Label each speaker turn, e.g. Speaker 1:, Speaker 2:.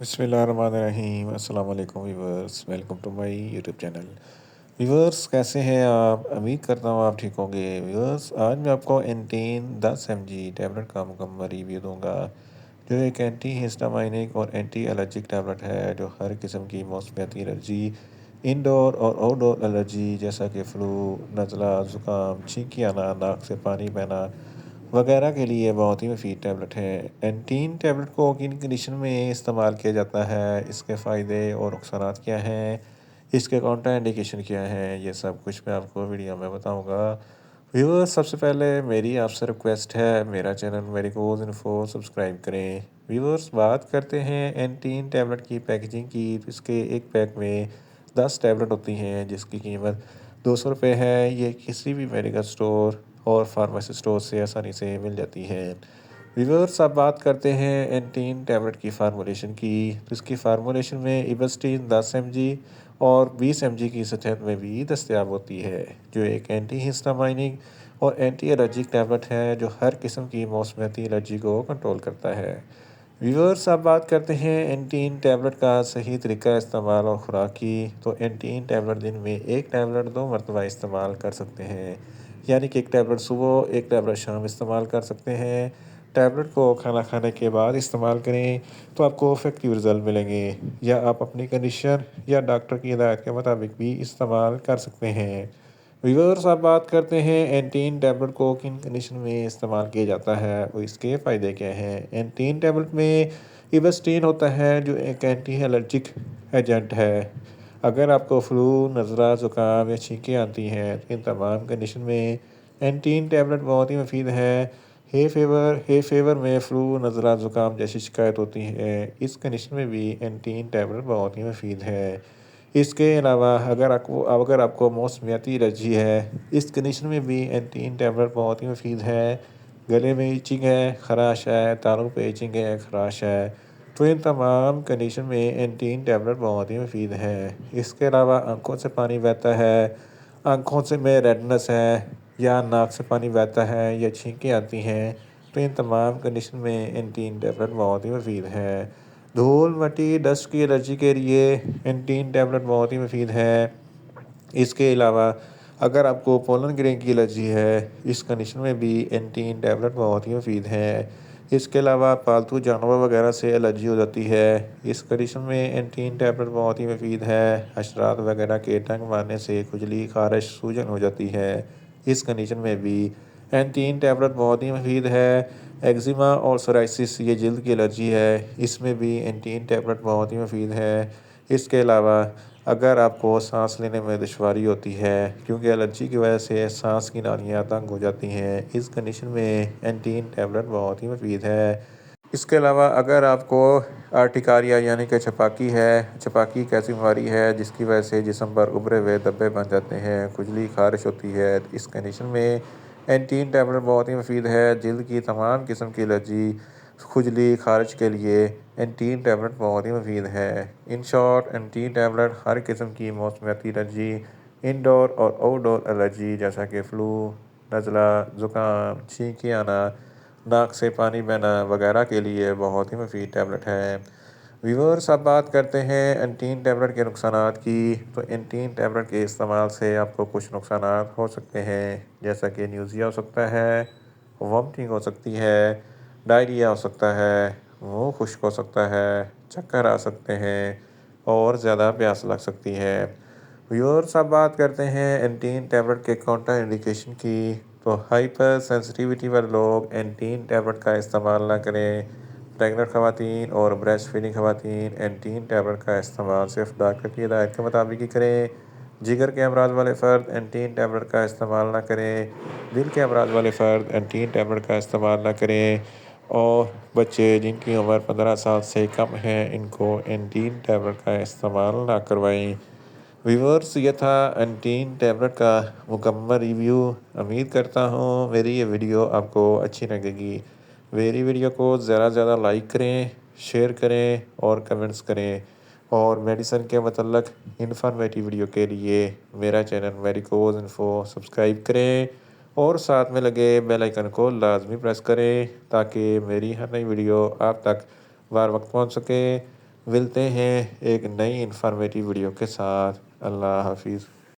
Speaker 1: बिस्मिल्लाहिर्रहमानिर्रहीम। अस्सलाम वालेकुम viewers, welcome to my YouTube channel. Viewers, कैसे हैं आप? उम्मीद करता हूँ आप ठीक होंगे। व्यूअर्स, आज मैं आपको एंटीन 10 mg टैबलेट का मुकम्मल रिव्यू दूंगा, जो एक एंटी हिस्टामाइनिक और एंटी एलर्जिक टैबलेट है जो हर किस्म की मौसमियाती एलर्जी, इंडोर और आउटडोर एलर्जी जैसा कि फ्लू, नज़ला, ज़ुकाम, छींकी आना, नाक से पानी बहना वगैरह के लिए बहुत ही मुफीद टैबलेट है। एंटीन टैबलेट को किन कंडीशन में इस्तेमाल किया जाता है, इसके फ़ायदे और नुकसानात क्या हैं, इसके काउंटर इंडिकेशन क्या हैं, ये सब कुछ मैं आपको वीडियो में बताऊंगा। व्यूअर्स, सबसे पहले मेरी आपसे रिक्वेस्ट है, मेरा चैनल मेडिकोज इन्फो सब्सक्राइब करें। व्यूअर्स, बात करते हैं एंटीन टैबलेट की पैकेजिंग की। तो इसके एक पैक में 10 टैबलेट होती हैं जिसकी कीमत 200 रुपये है। ये किसी भी मेडिकल स्टोर और फार्मेसी स्टोर से आसानी से मिल जाती है। व्यूअर्स, अब बात करते हैं एंटीन टैबलेट की फार्मूलेशन की। तो इसकी फार्मूलेशन में इबस्टीन 10 mg और 20 mg की सतह में भी दस्तियाब होती है, जो एक एंटी हिस्टामाइनिक और एंटी एलर्जिक टैबलेट है जो हर किस्म की मौसमियाती एलर्जी को कंट्रोल करता है। व्यूअर्स, अब बात करते हैं एंटीन टैबलेट का सही तरीका इस्तेमाल और खुराक की। तो एंटीन टैबलेट दिन में एक टैबलेट 2 मरतबा इस्तेमाल कर सकते हैं, यानी कि एक टैबलेट सुबह, एक टैबलेट शाम इस्तेमाल कर सकते हैं। टैबलेट को खाना खाने के बाद इस्तेमाल करें तो आपको इफेक्टिव रिजल्ट मिलेंगे, या आप अपनी कंडीशन या डॉक्टर की हिदायत के मुताबिक भी इस्तेमाल कर सकते हैं। व्यूअर्स, अब बात करते हैं एंटीन टैबलेट को किन कंडीशन में इस्तेमाल किया जाता है और इसके फ़ायदे क्या हैं। एंटीन टैबलेट में इबस्टीन होता है जो एक एंटी एलर्जिक एजेंट है। अगर आपको फ्लू, नज़ला, ज़ुकाम या छींकें आती हैं तो इन तमाम कंडीशन में एंटीन टैबलेट बहुत ही मुफीद है। हे फेवर में फ्लू, नज़ला, ज़ुकाम जैसी शिकायत होती है, इस कंडीशन में भी एंटीन टैबलेट बहुत ही मुफीद है। इसके अलावा अगर आपको मौसमियाती एलर्जी है, इस कंडीशन में भी एंटीन टैबलेट बहुत ही मुफीद है। गले में इचिंग है, खराश है, तालू पे इचिंग है, खराश है, तो इन तमाम कंडीशन में एंटीन टैबलेट बहुत ही मुफीद है। इसके अलावा आंखों से पानी बहता है, आंखों से में रेडनेस है, या नाक से पानी बहता है, या छींकें आती हैं, तो इन तमाम कंडीशन में एंटीन टैबलेट बहुत ही मुफीद है। धूल, मिट्टी, डस्ट की एलर्जी के लिए एंटीन टैबलेट बहुत ही मुफीद है। इसके अलावा अगर आपको पोलन ग्रेन की एलर्जी है, इस कंडीशन में भी एंटीन टैबलेट बहुत ही मुफीद है। इसके अलावा पालतू जानवर वगैरह से एलर्जी हो जाती है, इस कंडीशन में एंटीन टैबलेट बहुत ही मुफीद है। हशरात वगैरह के डंक मारने से खुजली, खारिश, सूजन हो जाती है, इस कंडीशन में भी एंटीन टैबलेट बहुत ही मुफीद है। एक्जिमा और सोराइसिस, ये जल्द की एलर्जी है, इसमें भी एंटीन टैबलेट बहुत ही मुफीद है। इसके अलावा अगर आपको सांस लेने में दुश्वारी होती है, क्योंकि एलर्जी की वजह से सांस की नालियाँ तंग हो जाती हैं, इस कंडीशन में एंटीन टैबलेट बहुत ही मुफीद है। इसके अलावा अगर आपको आर्टिकारिया यानी कि छपाकी है, छपाकी एक ऐसी बीमारी है जिसकी वजह से जिस्म पर उभरे हुए धब्बे बन जाते हैं, खुजली, खारिश होती है, इस कंडीशन में एंटीन टैबलेट बहुत ही मुफीद है। जल्द की तमाम किस्म की एलर्जी, खुजली, खारिश के लिए एंटीन टैबलेट बहुत ही मुफीद है। इन शॉर्ट, एंटीन टैबलेट हर किस्म की मौसमियाती एलर्जी, इंडोर और आउटडोर एलर्जी जैसा कि फ़्लू, नज़ला, ज़ुकाम, छींकी आना, नाक से पानी बहना वगैरह के लिए बहुत ही मुफीद टैबलेट है। व्यूअर्स, अब बात करते हैं एंटीन टैबलेट के नुकसानात की। तो एंटीन टैबलेट के इस्तेमाल से आपको कुछ नुकसानात हो सकते हैं, जैसा कि न्यूज़िया हो सकता है, वॉमिटिंग हो सकती है, डायरिया हो सकता है, मुंह खुश्क हो सकता है, चक्कर आ सकते हैं और ज़्यादा प्यास लग सकती है। व्यूअर्स, अब बात करते हैं एंटीन टैबलेट के काउंटर इंडिकेशन की। तो हाइपर सेंसिटिविटी वाले लोग एंटीन टैबलेट का इस्तेमाल ना करें। प्रेग्नेंट खवातीन और ब्रेस्ट फीडिंग खवातीन एंटीन टैबलेट का इस्तेमाल सिर्फ डॉक्टर की हिदायत के मुताबिक ही करें। जिगर के अमराज वाले फ़र्द एंटीन टैबलेट का इस्तेमाल ना करें। दिल के अमराज वाले फ़र्द एंटीन टैबलेट का इस्तेमाल ना करें। और बच्चे जिनकी उम्र 15 साल से कम है, इनको एंटीन टैबलेट का इस्तेमाल ना करवाएं। व्यूअर्स, ये था एंटीन टैबलेट का मुकम्मल रिव्यू। उम्मीद करता हूँ मेरी ये वीडियो आपको अच्छी लगेगी। मेरी वीडियो को ज़्यादा से ज़्यादा लाइक करें, शेयर करें और कमेंट्स करें। और मेडिसिन के मतलब इन्फॉर्मेटिव वीडियो के लिए मेरा चैनल मेडिकोज इन्फो सब्सक्राइब करें और साथ में लगे बेल आइकन को लाजमी प्रेस करें, ताकि मेरी हर नई वीडियो आप तक बार वक्त पहुँच सके। ملتے ہیں ایک نئی انفارمیٹیو ویڈیو کے ساتھ۔ اللہ حافظ۔